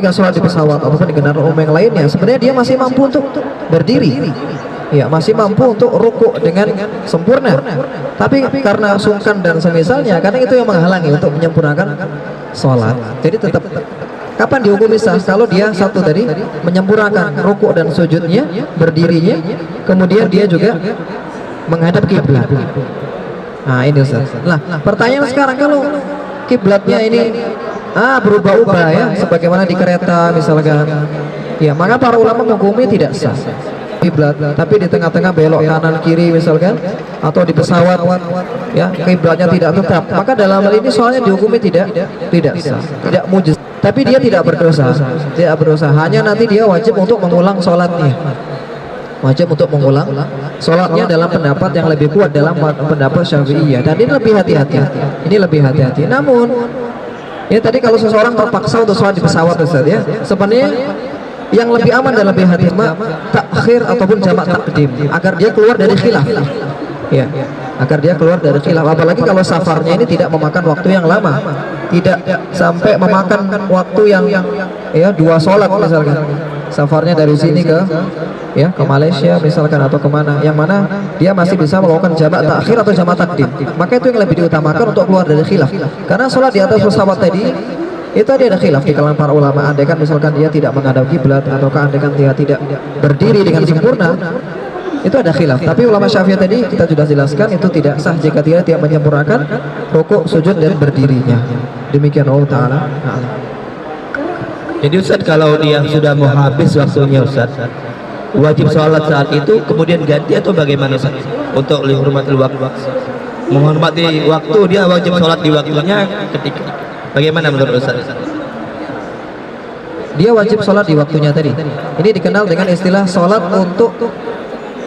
ketika sholat di pesawat ataupun di kendaraan umum yang lainnya, sebenarnya dia masih mampu untuk berdiri, ya masih mampu untuk rukuk dengan sempurna. Tapi karena sungkan dan semisalnya, karena itu yang menghalangi untuk menyempurnakan sholat. Jadi tetap kapan dihukumi sah? Kalau dia satu tadi menyempurnakan rukuk dan sujudnya, berdirinya, kemudian dia juga menghadap kiblat. Nah ini Ustaz. Nah pertanyaan sekarang, kalau kiblatnya ini berubah-ubah ya, sebagaimana di kereta misalkan, ya maka para ulama menghukumi tidak sah kiblat, tapi di tengah-tengah belok kanan kiri misalkan, atau di pesawat ya kiblatnya tidak tetap, maka dalam hal ini soalnya dihukumi tidak sah, tidak mujaz. Tapi dia tidak berdosa, hanya nanti dia wajib untuk mengulang sholatnya, wajib untuk mengulang sholatnya dalam pendapat yang lebih kuat, dalam pendapat Syafi'iyah. Dan ini lebih hati-hati, Namun ya tadi kalau seseorang terpaksa untuk sholat di pesawat Ustaz ya, sebenarnya yang lebih aman dan lebih hati takhir ataupun jamak takdim, agar dia keluar dari khilaf, ya agar dia keluar dari khilaf. Apalagi kalau safarnya ini tidak memakan waktu yang lama, tidak sampai memakan waktu yang ya 2 sholat misalkan, safarnya dari sini ke Malaysia misalkan, atau kemana, yang mana dia masih bisa melakukan jamak takhir atau jamak takdim, maka itu yang lebih diutamakan untuk keluar dari khilaf. Karena sholat di atas pesawat tadi itu ada khilaf di kalangan para ulama. Andaikan misalkan dia tidak menghadap kiblat, ataukah andaikan dia tidak berdiri dengan sempurna, itu ada khilaf. Tapi ulama Syafi'i tadi kita sudah jelaskan, itu tidak sah jika dia tidak menyempurnakan rukuk, sujud dan berdirinya. Demikian Allah Ta'ala. Jadi Ustaz, kalau dia sudah mau habis waktunya Ustaz, wajib sholat saat itu kemudian ganti atau bagaimana Ustaz? Untuk menghormati waktu, dia wajib sholat di waktunya ketika, bagaimana menurut Ustaz? Dia wajib sholat di waktunya tadi. Ini dikenal dengan istilah sholat untuk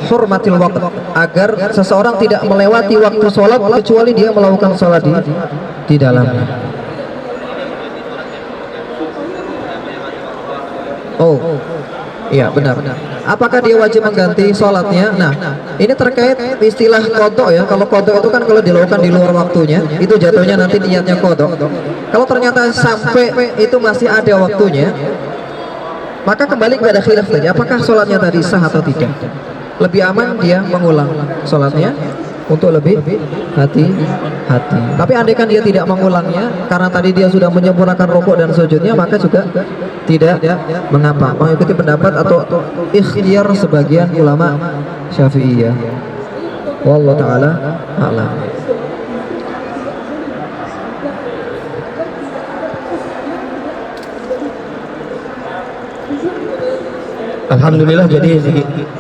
hormatil waktu, agar seseorang tidak melewati waktu sholat kecuali dia melakukan sholat di dalamnya. Oh, iya benar. Apakah dia wajib mengganti sholatnya? Nah, ini terkait istilah qadha ya. Kalau qadha itu kan kalau dilakukan di luar waktunya, itu jatuhnya nanti niatnya qadha. Kalau ternyata sampai itu masih ada waktunya, maka kembali kepada khilaf tadi, apakah sholatnya tadi sah atau tidak. Lebih aman dia mengulang sholatnya untuk lebih hati-hati. Tapi andaikan dia tidak mengulangnya karena tadi dia sudah menyempurnakan rukuk dan sujudnya, maka juga tidak mengapa, mengikuti pendapat atau ikhtiyar sebagian ulama Syafi'iyah. Wallahu ta'ala a'lam. Alhamdulillah, jadi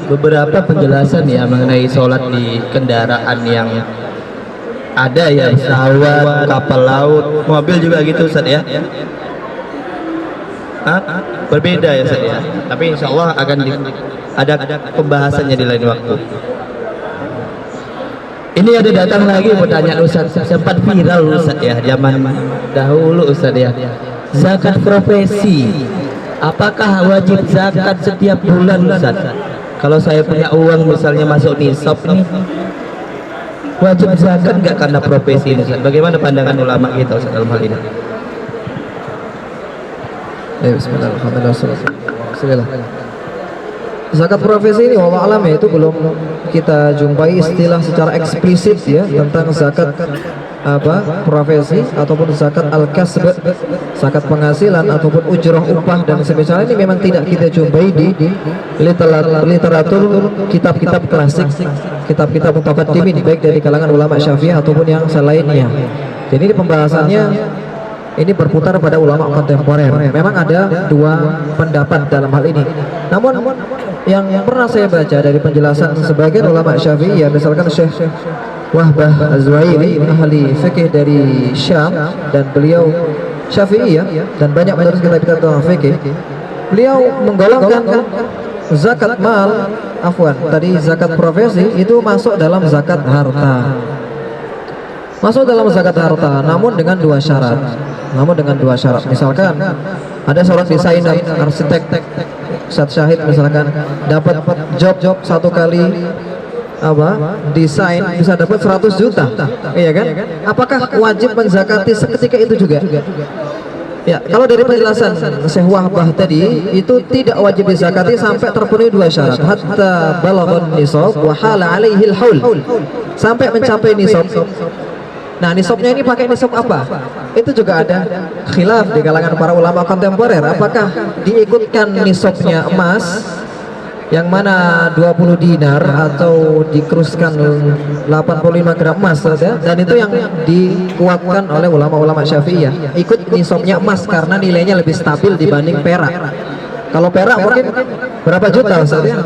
beberapa penjelasan ya mengenai sholat di kendaraan yang ada ya, pesawat, kapal laut, mobil juga gitu Ustaz ya. Berbeda ya Ustaz ya. Tapi insya Allah akan ada pembahasannya di lain waktu. Ini ada datang lagi pertanyaan Ustaz, sempat viral Ustaz ya zaman dahulu Ustaz ya. Zakat profesi, apakah wajib zakat setiap bulan Ustaz? Kalau saya punya uang misalnya masuk nisab nih, wajib zakat nggak karena profesi ini Ustaz? Bagaimana pandangan ulama kita Ustaz dalam hal ini? Bismillah. Zakat profesi ini wallahu alam ya, itu belum kita jumpai istilah secara eksplisit ya tentang zakat profesi ataupun zakat al-kasb, zakat penghasilan ataupun ujrah upah dan semisal ini memang tidak kita jumpai di literatur kitab-kitab klasik, kitab-kitab mutaqaddimin baik dari kalangan ulama Syafi'iyah ataupun yang selainnya. Jadi pembahasannya ini berputar pada ulama kontemporer. Memang ada 2 pendapat dalam hal ini. Namun yang pernah saya baca dari penjelasan sebagian ulama Syafi'iyah, misalkan Syekh Wahbah Az-Zuhaili, ahli fikih dari Syam, dan beliau Syafi'iyah dan banyak menulis kitab-kitab tentang fikih. Beliau menggolongkan zakat mal, tadi zakat profesi itu masuk dalam zakat harta. Masuk dalam zakat harta, namun dengan 2 syarat. Misalkan ada seorang desainer, arsitek, Ustaz Syahid misalkan dapat job 1 kali desain bisa dapat 100 juta, iya kan? Apakah wajib menzakati seketika itu juga? Ya, kalau dari penjelasan Syekh Wahbah tadi itu tidak wajib dizakati sampai terpenuhi dua syarat. Hatta balaghan nisab wa hala alaihi al-haul. Sampai mencapai nisab. Nah, nisabnya ini pakai nisab apa? Itu juga ada khilaf di kalangan para ulama kontemporer. Apakah diikutkan nisabnya emas yang mana 20 dinar atau dikeruskan 85 gram emas ya? Dan itu yang dikuatkan oleh ulama-ulama Syafi'iyah, ikut nisabnya emas karena nilainya lebih stabil dibanding perak. Kalau perak mungkin berapa juta Ustaz ya?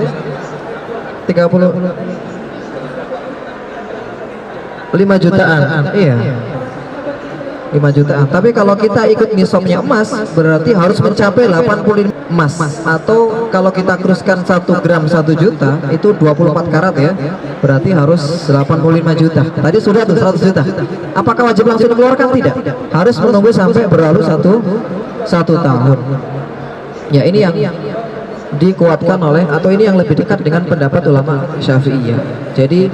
5 jutaan. Iya. 5 jutaan. Tapi kalau kita ikut nisabnya emas berarti harus mencapai 85 emas, atau kalau kita keruskan 1 gram 1 juta itu 24 karat ya, berarti harus 85 juta. Tadi sudah tuh 100 juta. Apakah wajib langsung dikeluarkan? Tidak, harus menunggu sampai berlalu satu tahun. Ya, ini yang dikuatkan oleh, atau ini yang lebih dekat dengan pendapat ulama Syafi'iyah. Jadi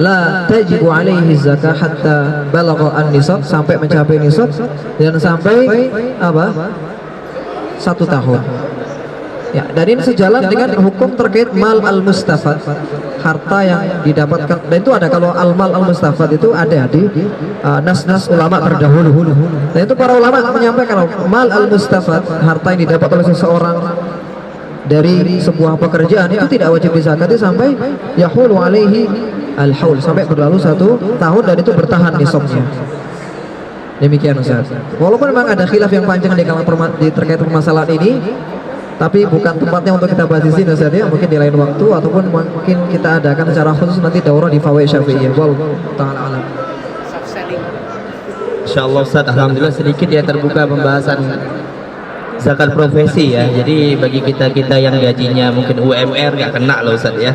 la tajibu alaihi zakah hatta balagha an-nisab, sampai mencapai nisab dan sampai apa? 1 tahun. Ya, dan ini sejalan dengan hukum terkait mal al-mustafad, harta yang didapatkan. Dan itu ada, kalau al-mal al-mustafad itu ada di nas-nas ulama terdahulu. Dan itu para ulama menyampaikan mal al-mustafad, harta yang didapat oleh seseorang dari sebuah pekerjaan itu tidak wajib dizakati sampai yahulu alaihi al-haul, sampai berlalu 1 tahun dan itu bertahan nisabnya. Demikian Ustaz. Walaupun memang ada khilaf yang panjang di terkait permasalahan ini, tapi bukan tempatnya untuk kita bahas di sini Ustaz ya. Mungkin di lain waktu, ataupun mungkin kita adakan secara khusus nanti daurah di Fawaid Syafi'iyah. Wallahu ta'ala alam. Insyaallah Ustaz, alhamdulillah sedikit ya terbuka pembahasan zakat profesi ya. Jadi bagi kita yang gajinya mungkin UMR nggak kena loh Ustaz ya.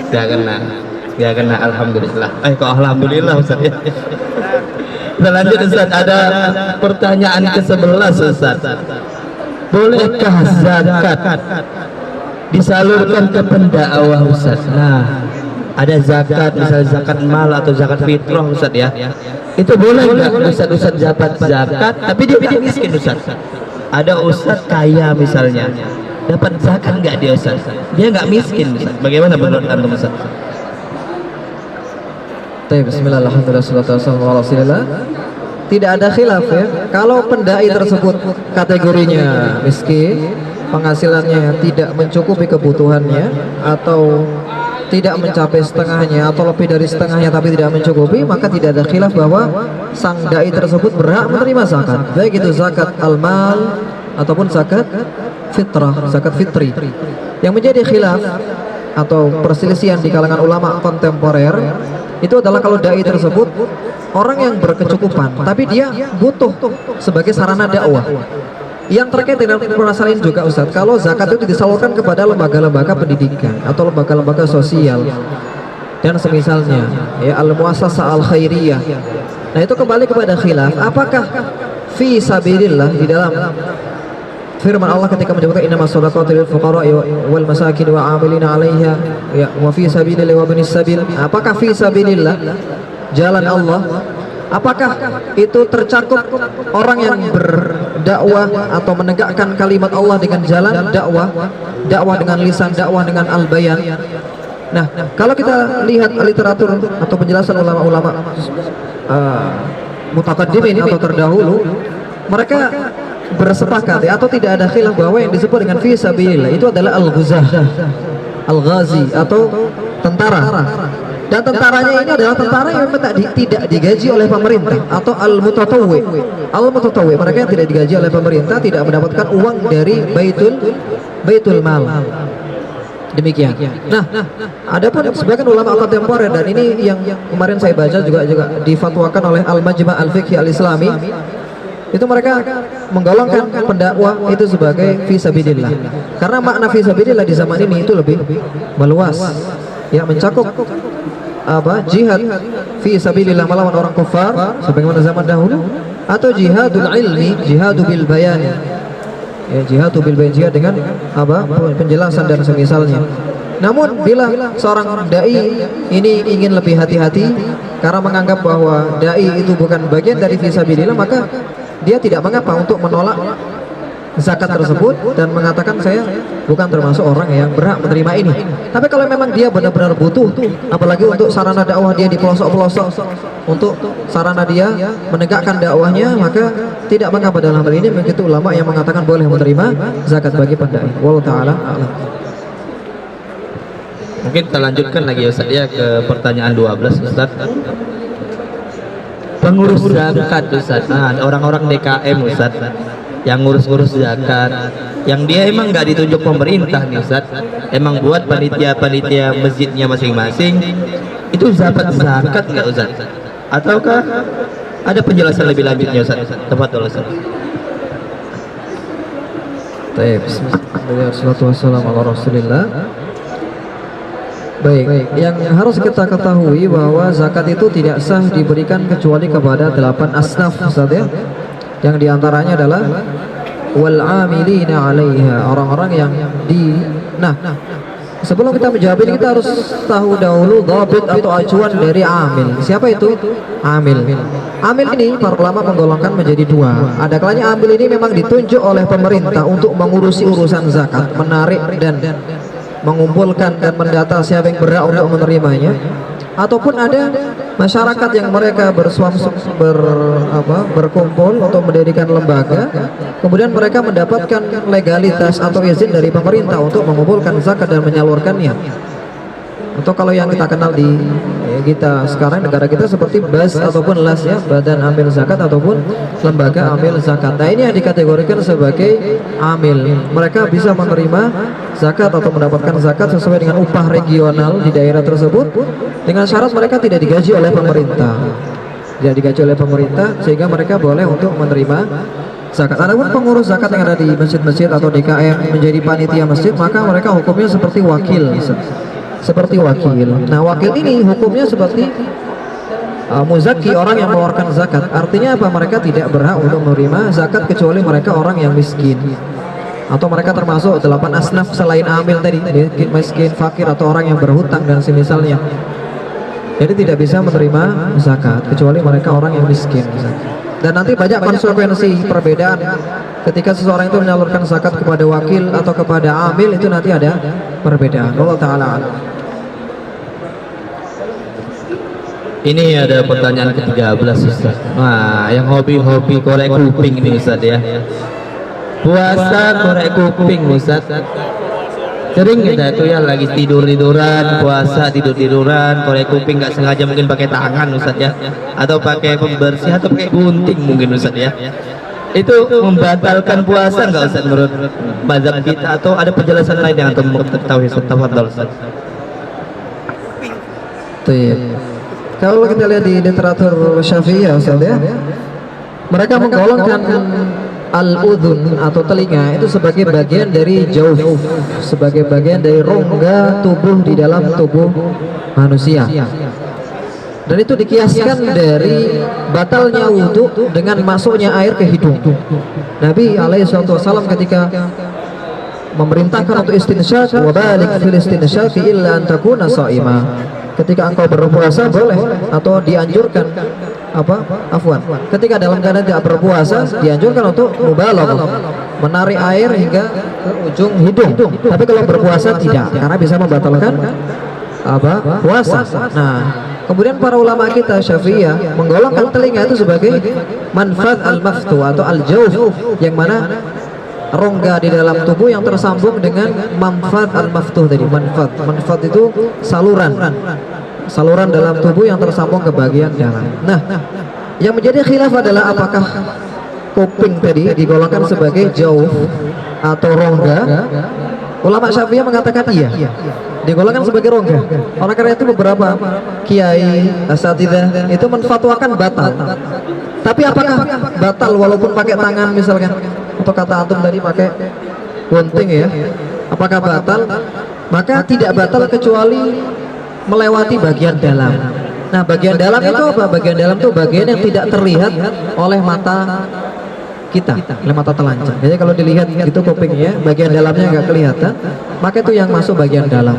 Nggak kena alhamdulillah. Kok alhamdulillah Ustaz ya. Kita lanjut Ustaz, ada pertanyaan ke-11 Ustaz. Bolehkah zakat disalurkan ke pendakwah Ustaz? Nah, ada zakat, misalnya zakat mal atau zakat fitrah Ustaz ya. Itu boleh nggak Ustaz dapat zakat tapi dia miskin Ustaz? Ada Ustaz kaya misalnya, dapat zakat nggak dia Ustaz? Dia nggak miskin Ustaz. Bagaimana menurut antum Ustaz? Bismillah, alhamdulillah, salatu wassalamu ala rasulillah. Tidak ada khilaf ya, kalau pendai tersebut kategorinya miskin, penghasilannya tidak mencukupi kebutuhannya, atau tidak mencapai setengahnya, atau lebih dari setengahnya tapi tidak mencukupi, maka tidak ada khilaf bahwa sang dai tersebut berhak menerima zakat, baik itu zakat al-mal ataupun zakat fitrah, zakat fitri. Yang menjadi khilaf atau perselisihan di kalangan ulama kontemporer itu adalah kalau dai tersebut orang yang berkecukupan tapi dia butuh sebagai sarana dakwah. Yang terkait dengan permasalahan juga Ustaz, kalau zakat itu disalurkan kepada lembaga-lembaga pendidikan atau lembaga-lembaga sosial dan semisalnya ya, al-muassasah al-khairiyah. Nah, itu kembali kepada khilaf, apakah fi sabilillah di dalam firman Allah ketika menyebutkan innamas shadaqatu lil fuqara'i wal masakin wa 'amilina 'alaiha ya wa fi sabilillah wa binis sabil. Apakah fi sabilillah, jalan Allah, apakah itu tercakup orang yang berdakwah atau menegakkan kalimat Allah dengan jalan dakwah dengan lisan, dakwah dengan al-bayan. Nah, kalau kita lihat literatur atau penjelasan ulama-ulama mutaqaddimin atau terdahulu, mereka bersepakat atau tidak ada khilaf bahwa yang disebut dengan fi sabilillah itu adalah al-ghuzah, al-ghazi atau tentara. Dan tentaranya ini adalah tentara yang tidak digaji oleh pemerintah, atau al-mutatawwi. Al-mutatawwi, mereka yang tidak digaji oleh pemerintah, tidak mendapatkan uang dari baitul mal. Demikian. Nah, adapun sebagian ulama kontemporer, dan ini yang kemarin saya baca juga difatwakan oleh Al-Majma' Al-Fiqhi Al-Islami, itu mereka menggolongkan pendakwah itu sebagai fisabilillah, karena makna fisabilillah di zaman ini itu lebih meluas ya, mencakup jihad fisabilillah melawan orang kafir sebagaimana zaman dahulu, atau jihadul ilmi, jihadu bil bayan ya, jihadu bil bayan, jihad dengan penjelasan dan semisalnya. Namun bila seorang dai ini ingin lebih hati-hati karena menganggap bahwa dai itu bukan bagian dari fisabilillah, maka dia tidak mengapa untuk menolak zakat tersebut dan mengatakan saya bukan termasuk orang yang berhak menerima ini. Tapi kalau memang dia benar-benar butuh, apalagi untuk sarana dakwah dia di pelosok-pelosok, untuk sarana dia menegakkan dakwahnya, maka tidak mengapa dalam hal ini. Begitu ulama yang mengatakan boleh menerima zakat bagi pendai. Wallahu taala a'lam. Mungkin kita lanjutkan lagi ya Ustaz ya ke pertanyaan 12 Ustaz. Pengurus zakat Ustaz. Nah, orang-orang DKM Ustaz yang ngurus-ngurus zakat, yang dia emang nggak ditunjuk pemerintah nih Ustaz, emang buat panitia-panitia masjidnya masing-masing, itu zakat nggak Ustaz? Ataukah ada penjelasan lebih lanjutnya Ustaz? Tepat dulu Ustaz. Baik, bismillah, wassalatu wassalamu ala rasulillah. Baik, yang harus kita ketahui bahwa zakat itu tidak sah diberikan kecuali kepada 8 asnaf Ustaz ya. Yang diantaranya adalah wal amilina 'alaiha, orang-orang yang sebelum kita menjawab ini kita harus tahu dahulu dhabit atau acuan dari amil. Siapa itu amil? Amil ini para ulama menggolongkan menjadi dua. Ada kalanya amil ini memang ditunjuk oleh pemerintah untuk mengurusi urusan zakat, menarik dan mengumpulkan dan mendata siapa yang berhak untuk menerimanya. Ataupun ada masyarakat yang mereka berkumpul untuk mendirikan lembaga, kemudian mereka mendapatkan legalitas atau izin dari pemerintah untuk mengumpulkan zakat dan menyalurkannya. Atau kalau yang kita kenal di kita sekarang negara kita seperti BAS ataupun LAS ya, Badan Amil Zakat ataupun Lembaga Amil Zakat. Nah ini yang dikategorikan sebagai amil. Mereka bisa menerima zakat atau mendapatkan zakat sesuai dengan upah regional di daerah tersebut, dengan syarat mereka tidak digaji oleh pemerintah. Tidak digaji oleh pemerintah sehingga mereka boleh untuk menerima zakat. Adapun pengurus zakat yang ada di masjid-masjid atau DKM menjadi panitia masjid, maka mereka hukumnya seperti wakil. Seperti wakil. Nah, wakil ini hukumnya seperti muzaki, orang yang mengeluarkan zakat. Artinya apa? Mereka tidak berhak untuk menerima zakat kecuali mereka orang yang miskin. Atau mereka termasuk 8 asnaf selain amil tadi, miskin, fakir atau orang yang berhutang dan semisalnya. Jadi tidak bisa menerima zakat kecuali mereka orang yang miskin. Dan nanti banyak konsekuensi perbedaan ketika seseorang itu menyalurkan zakat kepada wakil atau kepada amil, itu nanti ada perbedaan. Allah Ta'ala. Ini ada pertanyaan ke-13 Ustaz. Nah, yang hobi-hobi korek kuping ini Ustaz ya. Puasa korek kuping Ustaz. Sering kita tuh ya lagi tidur-tiduran, puasa tidur-tiduran, korek kuping nggak sengaja mungkin pakai tangan Ustaz ya. Atau pakai pembersih atau pakai gunting mungkin Ustaz ya. Itu membatalkan puasa nggak Ustaz menurut mazhab kita, atau ada penjelasan lain yang antum tahu Ustaz? Tafadhol Ustaz. Kalau kita lihat di literatur Syafi'iyah Ustaz ya, mereka menggolongkan al-udhun atau telinga itu sebagai bagian dari jauf, sebagai bagian dari rongga tubuh di dalam tubuh manusia. Dan itu dikiaskan dari batalnya wudhu dengan masuknya air ke hidung. Nabi alaihissalam ketika memerintahkan untuk istinsyak, wa balik fil istinsyaq illa an takuna sha'ima. Ketika engkau berpuasa boleh atau dianjurkan ketika dalam keadaan tidak berpuasa dianjurkan untuk mubalaghah, menarik air hingga ke ujung hidung. Tapi kalau berpuasa tidak, karena bisa membatalkan puasa. Nah, kemudian para ulama kita Syafi'iyah menggolongkan telinga itu sebagai manfad al-maftu atau al-jawf, yang mana rongga di dalam tubuh yang tersambung dengan manfad al-maftuh tadi. Manfad itu saluran dalam tubuh yang tersambung ke bagian dalam. Nah, yang menjadi khilaf adalah apakah kuping tadi digolongkan sebagai jawf atau rongga. Ulama Syafi'iyah mengatakan iya, digolongkan sebagai rongga. Oleh karena itu beberapa kiai asatidzah itu menfatwakan batal. Tapi apakah batal walaupun pakai tangan misalkan, atau kata antum tadi pakai gunting ya, apakah batal? Maka tidak batal kecuali melewati bagian dalam. Nah, bagian dalam itu apa? Bagian dalam itu bagian yang tidak terlihat oleh mata kita, oleh mata telanjang. Jadi kalau dilihat itu kupingnya, bagian dalamnya nggak kelihatan, maka itu yang masuk bagian dalam.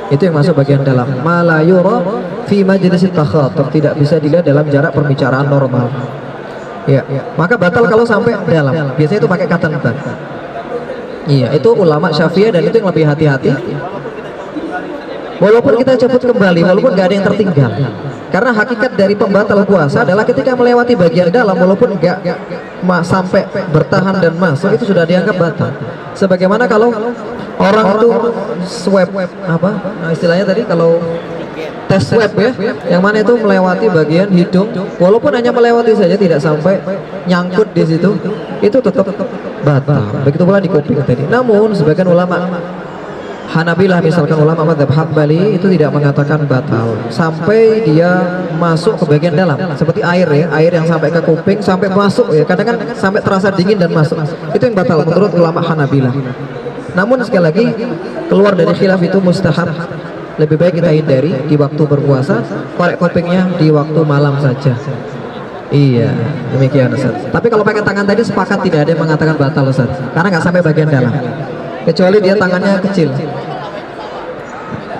Itu yang masuk bagian dalam. Mala yura fi majlisit takhatur, tidak bisa dilihat dalam jarak pembicaraan normal. Ya, maka batal kalau sampai dalam. Biasanya itu pakai katan ban. Iya, itu ulama Syafi'iyah dan itu yang lebih hati-hati. Walaupun kita cabut kembali, walaupun nggak ada yang tertinggal. Karena hakikat dari pembatal puasa adalah ketika melewati bagian dalam, walaupun nggak sampai bertahan dan masuk, itu sudah dianggap batal. Sebagaimana kalau orang itu swab apa istilahnya tadi, kalau tes swab ya, yang mana itu melewati bagian hidung, walaupun hanya melewati saja tidak sampai nyangkut di situ, itu tetap batal. Begitu pula di kuping tadi. Namun sebagian ulama Hanabilah, misalkan ulama mazhab Hambali, itu tidak mengatakan batal sampai dia masuk ke bagian dalam, seperti air ya, air yang sampai ke kuping sampai masuk ya, kadang kan sampai terasa dingin dan masuk, itu yang batal menurut ulama Hanabilah. Namun sekali lagi, keluar dari khilaf itu mustahab. Lebih baik kita hindari di waktu berpuasa, korek kupingnya di waktu malam saja. Iya, demikian Ustaz. Tapi kalau pakai tangan tadi sepakat tidak ada yang mengatakan batal Ustaz, karena nggak sampai bagian dalam. Kecuali dia tangannya kecil.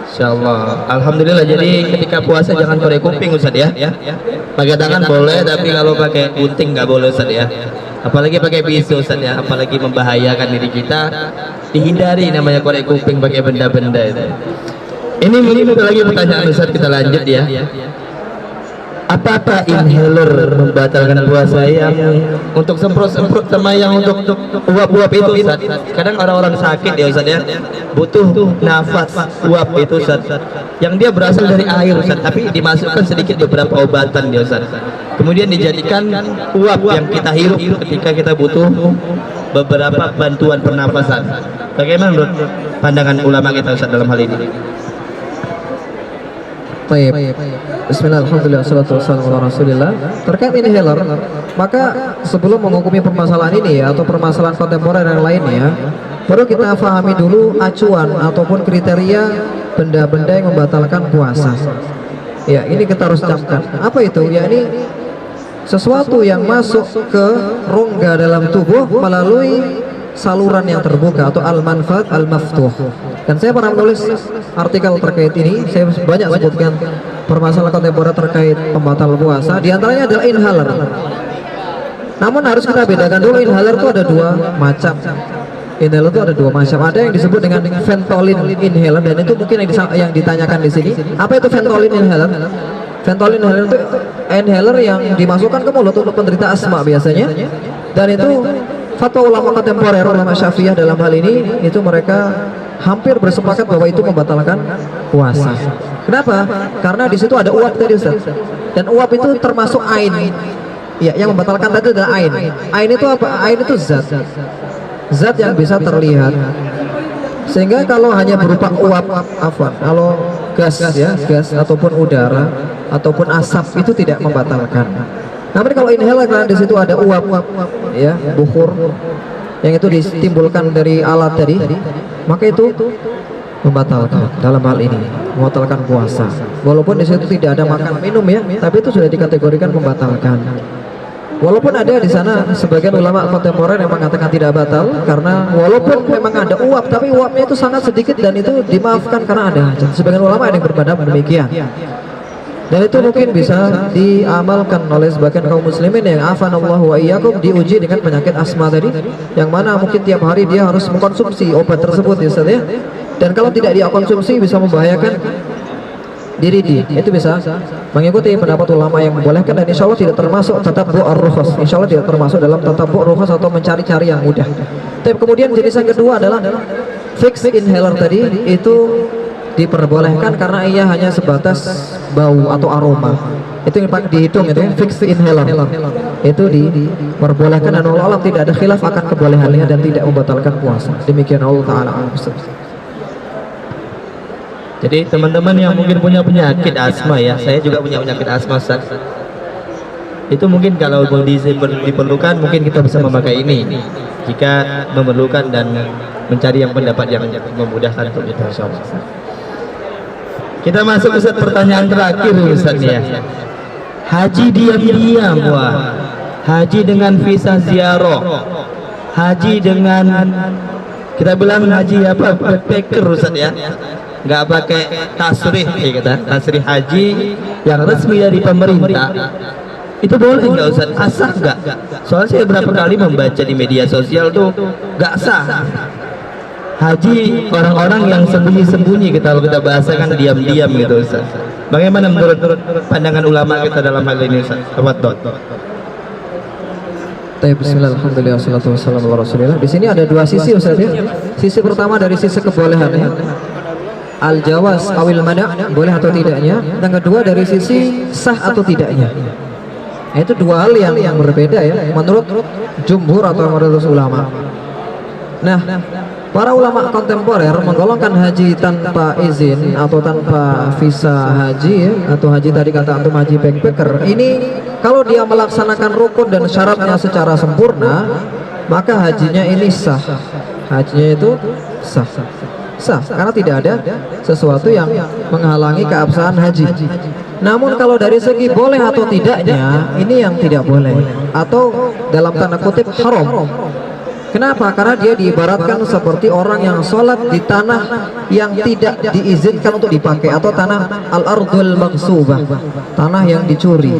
Insyaallah. Alhamdulillah. Jadi ketika puasa jangan korek kuping Ustaz ya. Pakai tangan boleh, tapi kalau pakai gunting nggak boleh Ustaz ya. Apalagi pakai pisau Ustaz ya. Apalagi membahayakan diri kita. Dihindari namanya korek kuping pakai benda-benda itu. Ini mungkin ada lagi pertanyaan Ustaz, kita lanjut ya. Apakah inhaler membatalkan puasa yang untuk semprot-semprot sama yang untuk uap-uap itu Ustaz? Kadang orang-orang sakit ya Ustaz ya, butuh nafas uap itu Ustaz, yang dia berasal dari air Ustaz, tapi dimasukkan sedikit beberapa obatan dia Ustaz, kemudian dijadikan uap yang kita hirup ketika kita butuh beberapa bantuan pernapasan. Bagaimana menurut pandangan ulama kita Ustaz dalam hal ini? Baik. Bismillah, alhamdulillah, salatu wassalamu ala rasulillah. Terkait inhaler, maka sebelum menghukumi permasalahan ini ya, atau permasalahan kontemporer yang lainnya, perlu kita pahami dulu acuan ataupun kriteria benda-benda yang membatalkan puasa. Ya, ini kita harus camkan. Apa itu? Ya, ini sesuatu yang masuk ke rongga dalam tubuh melalui saluran yang terbuka atau al-manfat al-maftuh. Dan saya pernah menulis artikel terkait ini, saya banyak sebutkan permasalahan kontemporer terkait pembatal puasa. Di antaranya adalah inhaler. Namun harus kita bedakan dulu, inhaler itu ada dua macam. Inhaler itu ada dua macam. Ada yang disebut dengan Ventolin inhaler, dan itu mungkin yang ditanyakan di sini. Apa itu Ventolin inhaler? Ventolin inhaler itu inhaler yang dimasukkan ke mulut untuk penderita asma biasanya. Dan itu fatwa ulama kontemporer, ulama Syafi'iyah dalam hal ini, itu mereka hampir bersepakat bahwa itu membatalkan puasa. Kenapa? Karena di situ ada uap tadi Ustaz. Dan uap itu termasuk ain. Ya, yang membatalkan tadi adalah ain. Ain itu apa? Ain itu zat. Zat yang bisa terlihat. Sehingga kalau hanya berupa uap, kalau gas ya, gas ataupun udara ataupun asap itu tidak membatalkan. Namun kalau inhaler, karena di situ ada uap, ya, bukhur yang itu ditimbulkan dari alat tadi, maka itu membatalkan dalam hal ini, membatalkan puasa. Walaupun di situ tidak ada makan minum ya, tapi itu sudah dikategorikan membatalkan. Walaupun ada di sana sebagian ulama kontemporer yang mengatakan tidak batal, karena walaupun memang ada uap, tapi uapnya itu sangat sedikit dan itu dimaafkan karena ada hajat. Sebagian ulama ada yang berpendapat demikian. Dan itu mungkin bisa diamalkan oleh sebagian kaum muslimin yang afanallahu wa iyyakum, diuji dengan penyakit asma tadi, yang mana mungkin tiap hari dia harus mengkonsumsi obat tersebut ya Ustaz ya. Dan kalau tidak dia konsumsi bisa membahayakan diri dia. Itu bisa mengikuti pendapat ulama yang membolehkan, dan insya Allah tidak termasuk tatabbu' ar-rukhas. Insya Allah tidak termasuk dalam tatabbu' ar-rukhas atau mencari-cari yang mudah. Tapi kemudian jenis yang kedua adalah fixed inhaler tadi, itu diperbolehkan karena ia hanya sebatas bau atau aroma. Itu yang dihitung itu fixed inhaler. Itu diperbolehkan dan Allah tidak ada khilaf akan kebolehannya dan tidak membatalkan puasa. Demikian Allah Ta'ala. Jadi teman-teman yang mungkin punya penyakit asma ya, saya juga punya penyakit asma Ustaz. Itu mungkin kalau diperlukan mungkin kita bisa memakai ini jika memerlukan dan mencari yang pendapat yang memudahkan untuk kita insyaallah. Kita masuk ke pertanyaan terakhir Ustaz ya. Haji diam-diam, wah. Haji dengan visa ziarah. Haji dengan, kita bilang haji apa? Backpacker Ustaz ya. Enggak pakai tasrih ya kita. Tasrih haji yang resmi dari pemerintah. Itu boleh nggak Ustaz? Sah nggak? Soalnya saya berapa kali membaca di media sosial tuh nggak sah. Haji orang-orang yang sembunyi-sembunyi, kita kalau kita bahasakan diam-diam gitu Ustaz. Bagaimana menurut pandangan ulama kita dalam hal ini Ustaz? Tafadhol. Bismillah, alhamdulillah, wassalatu wassalamu ala rasulillah. Di sini ada dua sisi Ustaz ya. Sisi pertama dari sisi kebolehan ya. Al-jawaz awil mana', boleh atau tidaknya. Dan kedua dari sisi sah atau tidaknya. Nah, itu dua hal yang berbeda ya menurut jumhur atau menurut ulama. Nah, para ulama kontemporer menggolongkan haji tanpa izin atau tanpa visa haji ya, atau haji tadi kata antum haji backpacker. Ini kalau dia melaksanakan rukun dan syaratnya secara sempurna, maka hajinya ini sah. Hajinya itu sah. Sah karena tidak ada sesuatu yang menghalangi keabsahan haji. Namun kalau dari segi boleh atau tidaknya, ini yang tidak boleh atau dalam tanda kutip haram. Kenapa? Karena dia diibaratkan seperti orang yang sholat di tanah yang tidak diizinkan untuk dipakai, atau tanah al-ardul maghsubah, tanah yang dicuri.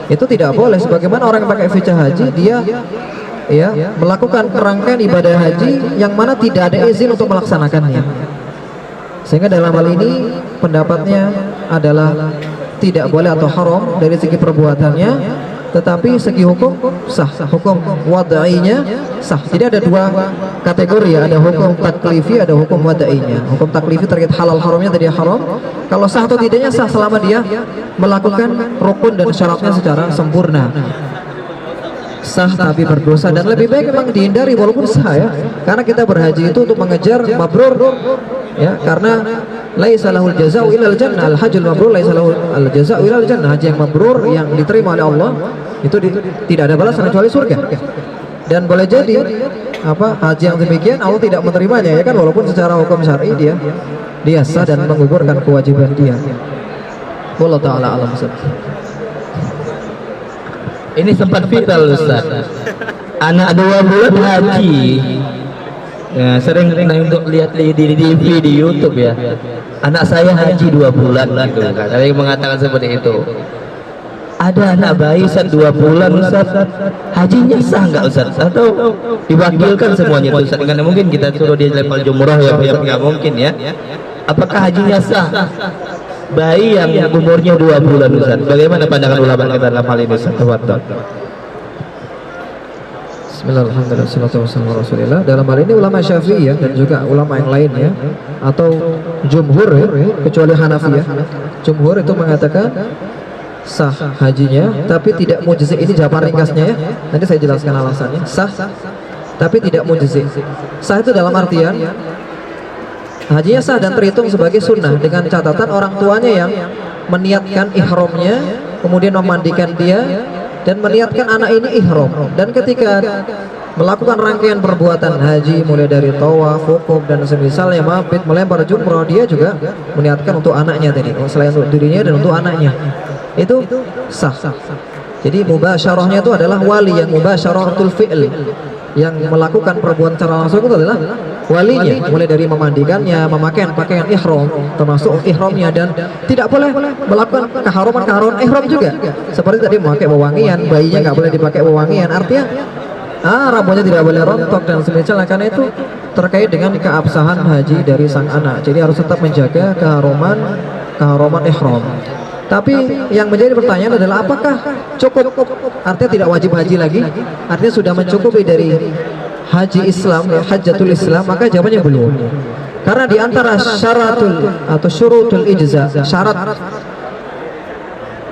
Itu tidak boleh. Sebagaimana orang yang pakai visa haji, dia ya melakukan rangkaian ibadah haji yang mana tidak ada izin untuk melaksanakannya. Sehingga dalam hal ini pendapatnya adalah tidak boleh atau haram dari segi perbuatannya, tetapi segi hukum sah, hukum wadainya sah. Jadi ada dua kategori ya, ada hukum taklifi, ada hukum wadainya. Hukum taklifi terkait halal haramnya tadi haram. Kalau sah atau tidaknya sah selama dia melakukan rukun dan syaratnya secara sempurna. Sah tapi berdosa, dan lebih baik memang dihindari walaupun sah ya, karena kita berhaji itu untuk mengejar mabrur ya, karena laisa lahul jazaa'u ilal jannah, al hajjul mabrur laisa lahul al jazaa'u ilal jannah. Haji yang mabrur yang diterima oleh Allah itu tidak ada balasan kecuali surga. Dan boleh jadi haji yang demikian Allah tidak menerimanya ya kan, walaupun secara hukum syar'i dia sah dan menggugurkan kewajiban dia. Wallahu taala alam. Ini sempat viral Ustaz. Anak 2 bulan haji. Ya, sering untuk lihat di YouTube ya. Anak saya haji 2 bulan gitu kan. Ada yang mengatakan seperti itu. Ada anak bayi Ustaz 2 bulan Ustaz. Hajinya sah enggak Ustaz? Atau diwakilkan semuanya itu Ustaz? Karena mungkin kita suruh dia level jumrah ya, enggak mungkin ya. Apakah hajinya sah? Bayi yang umurnya 2 bulan Ustaz. Bagaimana pandangan ulama kita dalam hal ini Ustaz? Bismillahirrahmanirrahim. Wassalatu wassalamu ala rasulillah. Dalam hal ini ulama Syafi'i ya, dan juga ulama yang lain ya, atau jumhur ya, kecuali Hanafi ya. Jumhur itu mengatakan sah hajinya tapi tidak mujzi. Ini jawaban ringkasnya ya. Nanti saya jelaskan alasannya. Sah tapi tidak mujzi. Sah itu dalam artian hajinya sah dan terhitung sebagai sunnah, dengan catatan orang tuanya yang meniatkan ihramnya, kemudian memandikan dia dan meniatkan anak ini ihram. Dan ketika melakukan rangkaian perbuatan haji mulai dari tawaf, wukuf dan semisalnya, mabit, melempar jumrah, dia juga meniatkan untuk anaknya tadi, selain untuk dirinya dan untuk anaknya. Itu sah. Jadi mubasyarahnya itu adalah wali yang mubasyaratul fi'l, yang melakukan perbuatan secara langsung itu adalah walinya, mulai dari memandikannya, memakaian pakaian ihram, termasuk ihramnya, dan tidak boleh melakukan keharuman ihram juga. Seperti tadi memakai wewangian, bayinya nggak boleh dipakai wewangian, artinya rambutnya tidak boleh rontok dan semisalnya, karena itu terkait dengan keabsahan haji dari sang anak. Jadi harus tetap menjaga keharuman ihram. Tapi yang menjadi pertanyaan adalah apakah cukup? Artinya tidak wajib haji lagi? Artinya sudah mencukupi dari haji Islam, hajjatul Islam? Maka jawabannya belum. Karena di antara syaratul atau syurutul ijza, syarat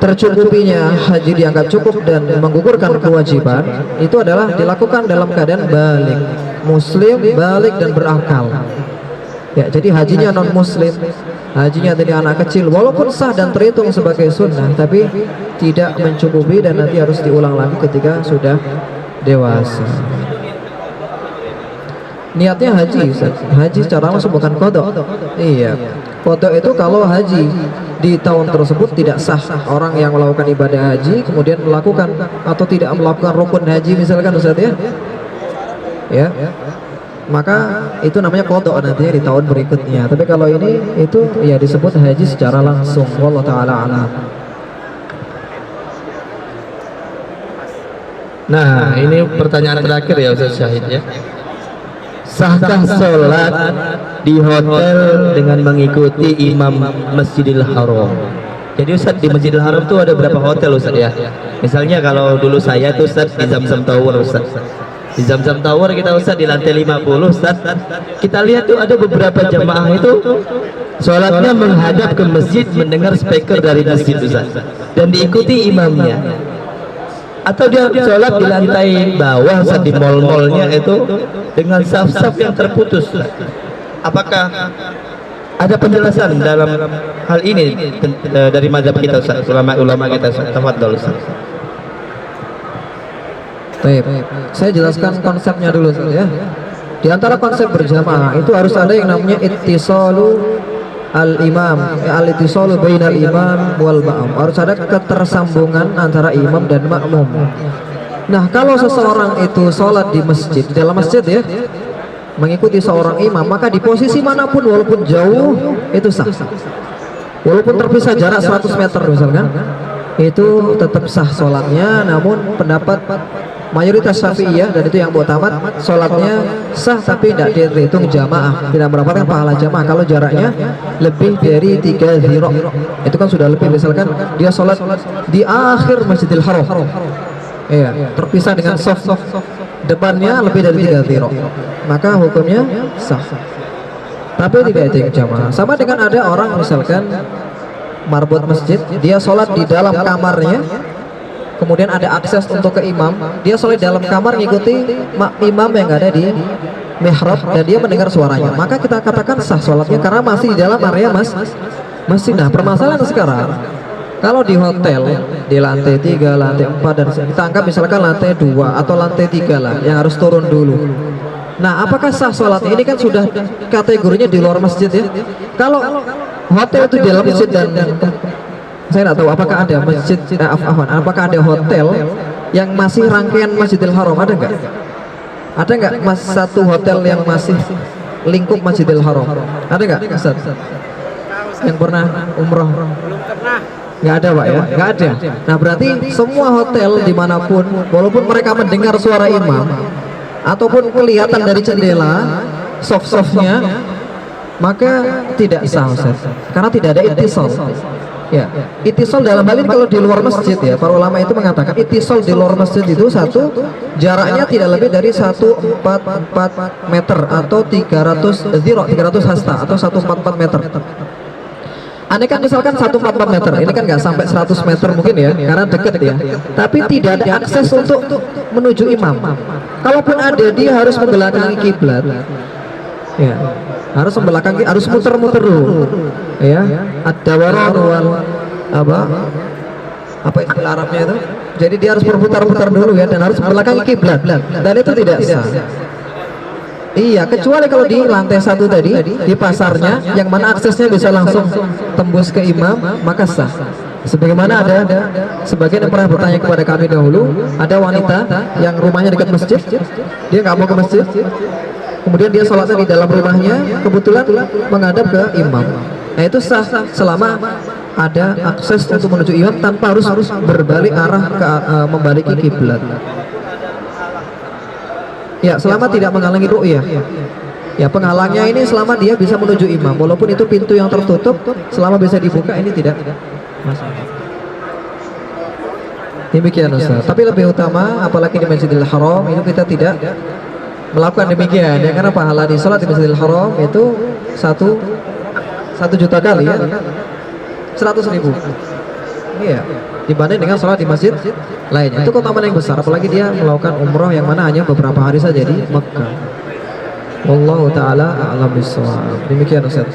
tercukupinya haji dianggap cukup dan menggugurkan kewajiban, itu adalah dilakukan dalam keadaan balik, muslim, balik dan berakal. Ya, jadi hajinya non muslim, hajinya dari anak kecil, walaupun sah dan terhitung sebagai sunnah, tapi tidak mencukupi dan nanti harus diulang lagi ketika sudah dewasa. Niatnya haji secara langsung, bukan kodok. Iya, kodok itu kalau haji di tahun tersebut tidak sah. Orang yang melakukan ibadah haji kemudian melakukan atau tidak melakukan rukun haji misalkan Ustaz ya, maka itu namanya kodok nantinya di tahun berikutnya. Tapi kalau ini itu ya disebut haji secara langsung. Wallahu taala alam. Nah, ini pertanyaan terakhir ya Ustaz Syahid ya. Sahkah sholat di hotel dengan mengikuti imam Masjidil Haram? Jadi Ustaz, di Masjidil Haram tuh ada berapa hotel Ustaz ya? Misalnya kalau dulu saya tuh Ustaz di Zamzam Tower Ustaz. Di Zamzam Tower kita Ustaz di lantai 50 Ustaz. Kita lihat tuh ada beberapa jamaah itu sholatnya menghadap ke masjid, mendengar speaker dari masjid Ustaz, dan diikuti imamnya. Atau dia sholat di lantai bawah Ustaz, di mall-mallnya itu dengan saf-saf yang terputus. Apakah ada penjelasan dalam hal ini dari mazhab kita Ustaz, ulama kita Ustaz? Tafadhol Ustaz. Baik, saya jelaskan konsepnya dulu ya. Di antara konsep berjamaah itu harus ada yang namanya ittisalu al-imam, al-ittisalu bainal imam wal ma'mum. Harus ada ketersambungan antara imam dan makmum. Nah, kalau seseorang itu sholat di masjid, di dalam masjid ya, mengikuti seorang imam, maka di posisi manapun walaupun jauh itu sah. Walaupun terpisah jarak 100 meter misalkan, itu tetap sah sholatnya. Namun pendapat mayoritas Syafi'iyah, dan itu yang muktamad, sholatnya sah tapi tidak dihitung jamaah, tidak mendapatkan pahala jamaah kalau jaraknya lebih dari 3 dhiro'. Itu kan sudah lebih. Misalkan dia sholat di akhir Masjidil Haram, iya, terpisah dengan soft depannya lebih dari 3 dhiro', maka hukumnya sah tapi tidak dihitung jamaah. Sama dengan ada orang misalkan marbot masjid, dia sholat di dalam kamarnya, kemudian ada akses untuk ke imam, dia sholat dalam kamar ngikuti imam yang ada di mihrab dan dia mendengar suaranya, maka kita katakan sah sholatnya karena masih di dalam area masjid. Nah, permasalahan sekarang kalau di hotel di lantai 3, lantai 4, dan kita anggap misalkan lantai 2 atau lantai 3 lah yang harus turun dulu. Nah, apakah sah sholatnya? Ini kan sudah kategorinya di luar masjid ya. Kalau hotel itu di dalam masjid, dan saya tidak tahu apakah ada masjid, apakah ada hotel yang masih rangkaian Masjidil Haram, ada nggak? Ada nggak satu hotel yang masih lingkup Masjidil Haram? Ada nggak Ustaz? Yang pernah umroh? Nggak ada Pak ya? Nggak ada. Nah, berarti semua hotel dimanapun, walaupun mereka mendengar suara imam ataupun kelihatan dari jendela soft-softnya, maka tidak sah Ustaz, karena tidak ada ittisal. Ya, ittisal dalam hal ini kalau di luar masjid ya, para ulama itu mengatakan ittisal di luar masjid itu satu, jaraknya tidak lebih dari 144 meter atau 300 dhiro', 300 hasta atau 144 meter. Andai kan misalkan 144 meter, ini kan nggak sampai 100 meter mungkin ya, karena dekat ya, tapi tidak ada akses untuk menuju imam. Kalaupun ada, dia harus membelakangi kiblat. Ya, harus membelakangi, harus muter-muter dulu. Ya, ad-dawaran wal apa istilah Arabnya itu? Jadi dia harus berputar-putar dulu ya, dan harus membelakangi kiblat. Dan itu tidak sah. Iya, kecuali kalau di lantai 1 tadi, di pasarnya, yang mana aksesnya bisa langsung tembus ke imam, maka sah. Sebagaimana ada sebagian yang pernah bertanya kepada kami dahulu, ada wanita yang rumahnya dekat masjid, dia nggak mau ke masjid, kemudian dia sholatnya di dalam rumahnya, kebetulan menghadap ke imam. Nah, itu sah selama ada akses untuk menuju imam tanpa harus berbalik arah ke membaliki kiblat. Ya, selama tidak menghalangi ru'yah. Ya, penghalangnya ini selama dia bisa menuju imam, walaupun itu pintu yang tertutup, selama bisa dibuka ini tidak masalah. Demikian Ustaz. Tapi lebih utama, apalagi di Masjidil Haram, itu kita tidak melakukan demikian ya, karena pahala di sholat di Masjidil Haram itu 1 juta kali ya, 100.000. Iya, dibanding dengan sholat di masjid lainnya. Itu keutamaan yang besar, apalagi dia melakukan umroh yang mana hanya beberapa hari saja di Mekah. Wallahu taala a'lam bishawab. Demikian Ustaz.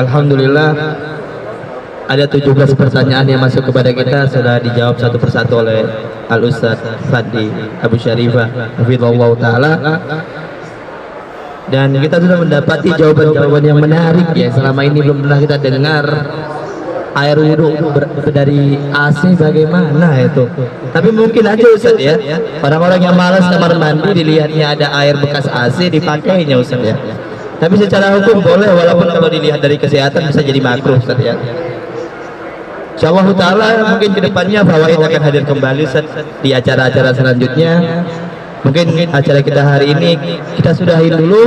Alhamdulillah, ada 17 pertanyaan yang masuk kepada kita, sudah dijawab satu persatu oleh Al-Ustaz Fadli Abu Syarifah hafizallahu taala. Dan kita sudah mendapati jawaban-jawaban yang menarik ya. Selama ini belum pernah kita dengar air wudhu dari AC bagaimana itu. Tapi mungkin aja Ustaz ya, orang-orang yang malas kamar mandi dilihatnya ada air bekas AC dipakainya Ustaz ya. Tapi secara hukum boleh, walaupun kalau dilihat dari kesehatan bisa jadi makruh Ustaz ya. Insyaallah taala mungkin kedepannya Fawaid akan hadir kembali Ustaz di acara-acara selanjutnya. Mungkin acara kita hari ini kita sudahi dulu.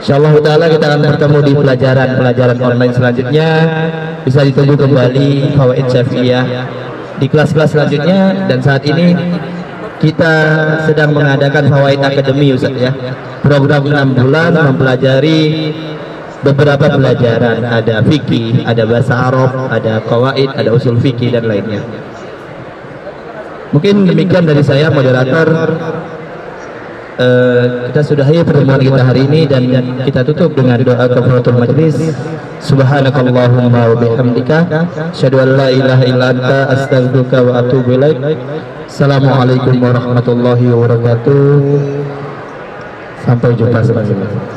Insyaallah taala kita akan bertemu di pelajaran online selanjutnya. Bisa ditunggu kembali Fawaid Syafi'iyah di kelas-kelas selanjutnya. Dan saat ini kita sedang mengadakan Fawaid Academy Ustaz ya. Program 6 bulan mempelajari beberapa pelajaran, ada fikih, ada bahasa Arab, ada qawaid, ada usul fikih dan lainnya. Mungkin demikian dari saya moderator. Kita sudahi pertemuan kita hari ini dan kita tutup dengan doa kafaratul majlis. Subhanakallahumma wa bihamdika asyhadu an la ilaha illa anta astaghfiruka wa atubu ilaik. Assalamualaikum warahmatullahi wabarakatuh. Sampai jumpa selanjutnya.